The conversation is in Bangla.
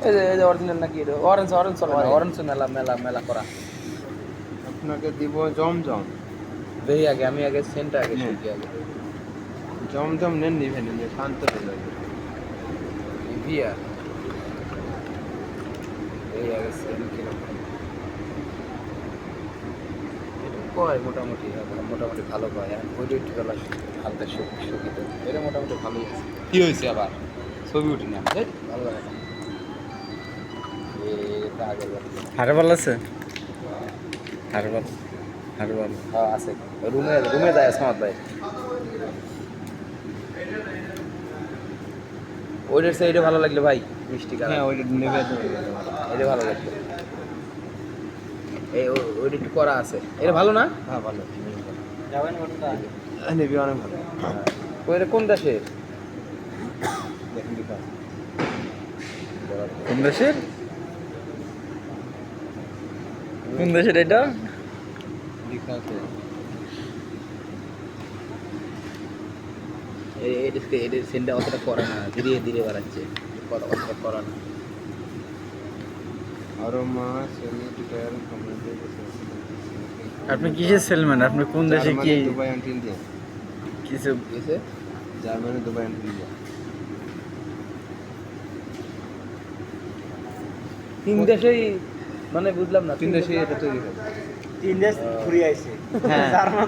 এই যে অরিজিনাল নাকি অরেঞ্জ অরেঞ্জ চলে না অরেঞ্জ মেলা মেলা মেলা করা আপনাকে দিব জমজম দেই আগে আমি আগে সেন্টটা আগে শিখি আগে জমজম নেন নিবেন নিয়ে শান্ত হয়ে যাবে ভিয়া এই আগে সেন্ট কিরকম এটা কয় মোটামুটি মোটামুটি ভালো কয় এখন ওইটা একটু বেলা হালকা শুকিত এটা মোটামুটি ভালোই আছে কি হয়েছে আবার ছবি উঠি না ভালো লাগে না এটা আগের বার হারবাল আছে হারবাল হারবাল হ্যাঁ আছে রুমে যায় সামাদ ভাই ওইটার সাইডে ভালো লাগলো ভাই মিষ্টি কালার হ্যাঁ ওইটা নেবে এটা ভালো লাগলো এই ওইটা একটু করা আছে এটা ভালো না হ্যাঁ ভালো যাবেন কোনটা নেবে অনেক ভালো ওইটা কোন দেশের দেখেন দিকা কোন দেশের কোন দেশের এটা দিকা আছে এটা সেন্টটা অতটা করা না ধীরে ধীরে বাড়াচ্ছে অতটা করা না আরোমা সেমি ডিটেইল কমিউনিটি আপনি কিসের সেলম্যান আপনি কোন দেশে কি দুবাই অ্যান্ড ইন্ডিয়া কিছু গেছে জার্মানি দুবাই অ্যান্ড ইন্ডিয়া তিন দেশেই মানে বুঝলাম না তিন দেশে এটা তৈরি হয় তিন দেশ ঘুরে আইছে হ্যাঁ। জার্মান